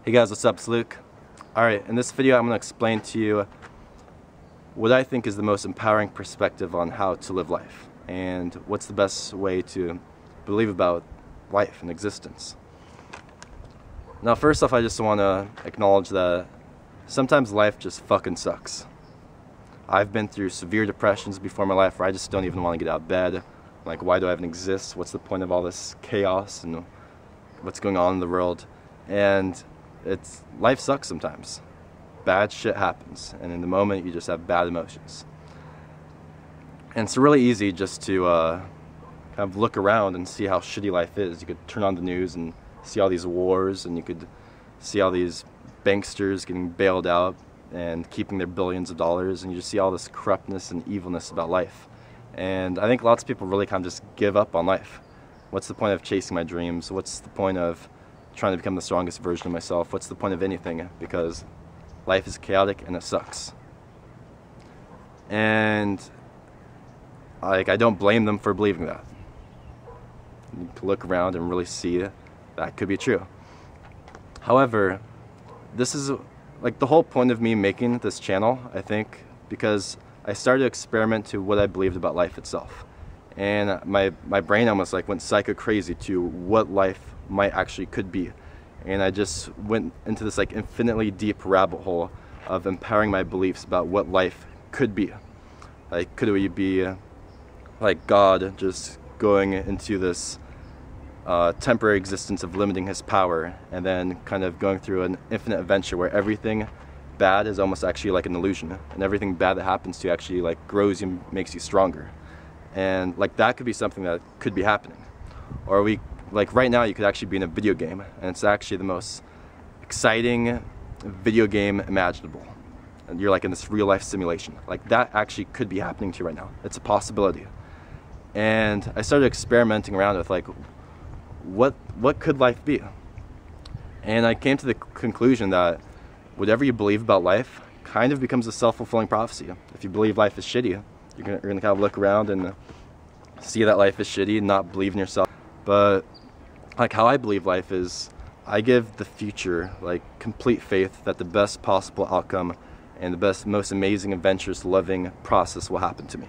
Hey guys, what's up? It's Luke. Alright, in this video I'm going to explain to you what I think is the most empowering perspective on how to live life and what's the best way to believe about life and existence. Now first off, I just want to acknowledge that sometimes life just fucking sucks. I've been through severe depressions before in my life where I just don't even want to get out of bed. Like, why do I even exist? What's the point of all this chaos and what's going on in the world? And life sucks sometimes. Bad shit happens, and in the moment you just have bad emotions. And it's really easy just to kind of look around and see how shitty life is. You could turn on the news and see all these wars, and you could see all these banksters getting bailed out and keeping their billions of dollars, and you just see all this corruptness and evilness about life. And I think lots of people really kind of just give up on life. What's the point of chasing my dreams? What's the point of trying to become the strongest version of myself? What's the point of anything? Because life is chaotic and it sucks. And I don't blame them for believing that. You can look around and really see that could be true. However, this is like the whole point of me making this channel, I think, because I started to experiment to what I believed about life itself. And my brain almost like went psycho crazy to what life might actually could be. And I just went into this like infinitely deep rabbit hole of empowering my beliefs about what life could be. Like, could we be like God just going into this temporary existence of limiting his power, and then kind of going through an infinite adventure where everything bad is almost actually like an illusion, and everything bad that happens to you actually like grows you and makes you stronger. And like that could be something that could be happening. Or like right now you could actually be in a video game, and it's actually the most exciting video game imaginable. And you're like in this real life simulation. Like that actually could be happening to you right now. It's a possibility. And I started experimenting around with like what could life be? And I came to the conclusion that whatever you believe about life kind of becomes a self-fulfilling prophecy. If you believe life is shitty, you're gonna kind of look around and see that life is shitty and not believe in yourself. But like how I believe life is, I give the future like complete faith that the best possible outcome and the best, most amazing, adventurous, loving process will happen to me.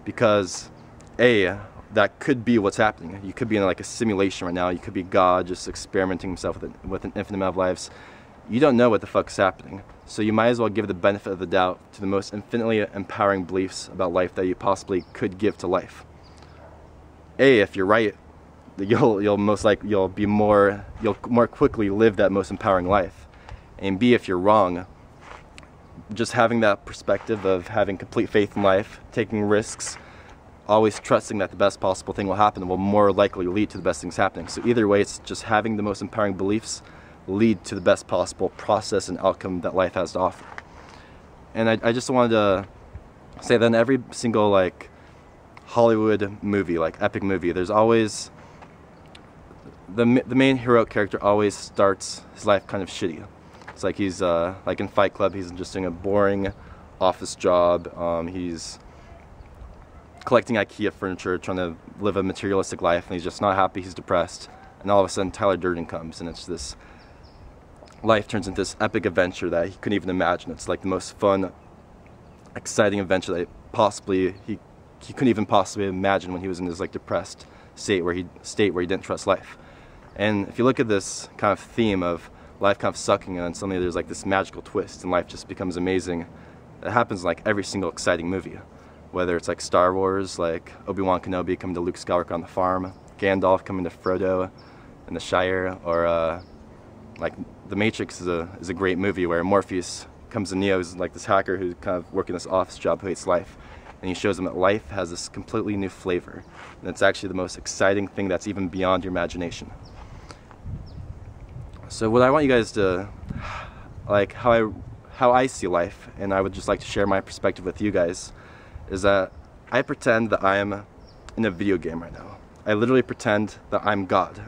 Because that could be what's happening. You could be in like a simulation right now. You could be God just experimenting himself with an infinite amount of lives. You don't know what the fuck's happening. So you might as well give the benefit of the doubt to the most infinitely empowering beliefs about life that you possibly could give to life. If you're right, you'll more quickly live that most empowering life. And B, if you're wrong, just having that perspective of having complete faith in life, taking risks, always trusting that the best possible thing will happen will more likely lead to the best things happening. So either way, it's just having the most empowering beliefs lead to the best possible process and outcome that life has to offer. And I just wanted to say that in every single like Hollywood movie, like epic movie, there's always the main heroic character always starts his life kind of shitty. It's like he's like in Fight Club, he's just doing a boring office job. He's collecting IKEA furniture, trying to live a materialistic life, and he's just not happy, he's depressed. And all of a sudden Tyler Durden comes, and it's this life turns into this epic adventure that he couldn't even imagine. It's like the most fun, exciting adventure that he couldn't even possibly imagine when he was in his like depressed state where he didn't trust life. And if you look at this kind of theme of life kind of sucking, and then suddenly there's like this magical twist and life just becomes amazing, it happens in like every single exciting movie. Whether it's like Star Wars, like Obi-Wan Kenobi coming to Luke Skywalker on the farm, Gandalf coming to Frodo in the Shire, or like The Matrix is a great movie where Morpheus comes to Neo, who's like this hacker who's kind of working this office job who hates life, and he shows him that life has this completely new flavor, and it's actually the most exciting thing that's even beyond your imagination. So what I want you guys to, like how I see life, and I would just like to share my perspective with you guys, is that I pretend that I am in a video game right now. I literally pretend that I'm God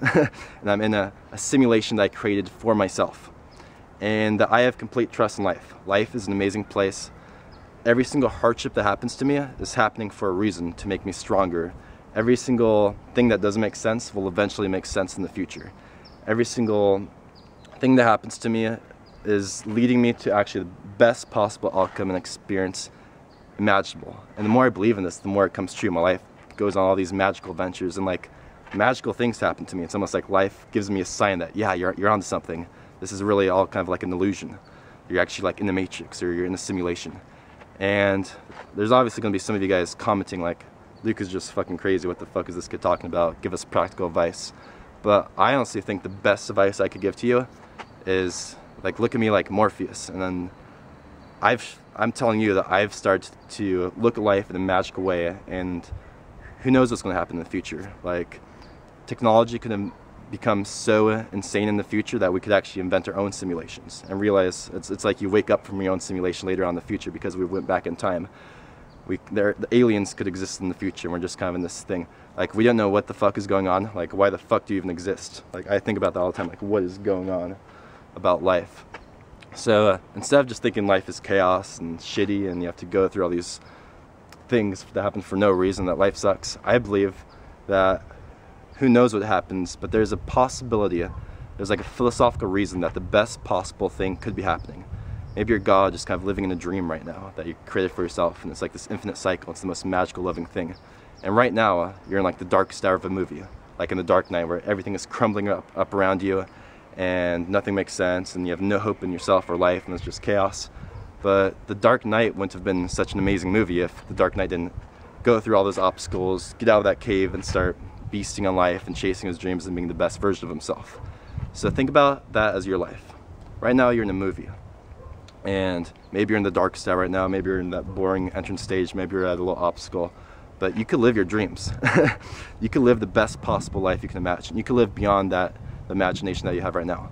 and I'm in a simulation that I created for myself, and that I have complete trust in life. Life is an amazing place. Every single hardship that happens to me is happening for a reason, to make me stronger. Every single thing that doesn't make sense will eventually make sense in the future. Every single thing that happens to me is leading me to actually the best possible outcome and experience imaginable. And the more I believe in this, the more it comes true. My life goes on all these magical adventures, and like magical things happen to me. It's almost like life gives me a sign that, yeah, you're onto something. This is really all kind of like an illusion. You're actually like in the Matrix, or you're in a simulation. And there's obviously going to be some of you guys commenting like, Luke is just fucking crazy. What the fuck is this kid talking about? Give us practical advice. But I honestly think the best advice I could give to you is like, look at me like Morpheus, and then I'm telling you that I've started to look at life in a magical way, and who knows what's going to happen in the future. Like, technology could become so insane in the future that we could actually invent our own simulations and realize it's like you wake up from your own simulation later on in the future because we went back in time. The aliens could exist in the future, and we're just kind of in this thing. Like, we don't know what the fuck is going on. Like, why the fuck do you even exist? Like, I think about that all the time. Like, what is going on about life? So instead of just thinking life is chaos and shitty and you have to go through all these things that happen for no reason, that life sucks, I believe that who knows what happens, but there's a possibility, there's like a philosophical reason that the best possible thing could be happening. Maybe you're God just kind of living in a dream right now that you created for yourself, and it's like this infinite cycle. It's the most magical, loving thing. And right now, you're in like the darkest hour of a movie, like in the Dark Knight, where everything is crumbling up around you, and nothing makes sense, and you have no hope in yourself or life, and it's just chaos. But The Dark Knight wouldn't have been such an amazing movie if The Dark Knight didn't go through all those obstacles, get out of that cave, and start beasting on life and chasing his dreams and being the best version of himself. So think about that as your life. Right now, you're in a movie. And maybe you're in the dark side right now, maybe you're in that boring entrance stage, maybe you're at a little obstacle, but you could live your dreams. You could live the best possible life you can imagine. You could live beyond that imagination that you have right now.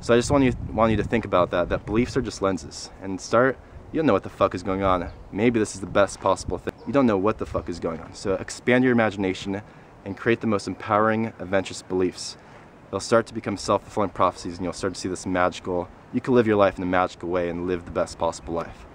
So I just want you to think about that beliefs are just lenses, and you don't know what the fuck is going on. Maybe this is the best possible thing. You don't know what the fuck is going on. So expand your imagination and create the most empowering, adventurous beliefs. They'll start to become self-fulfilling prophecies, and you'll start to see this magical, you can live your life in a magical way and live the best possible life.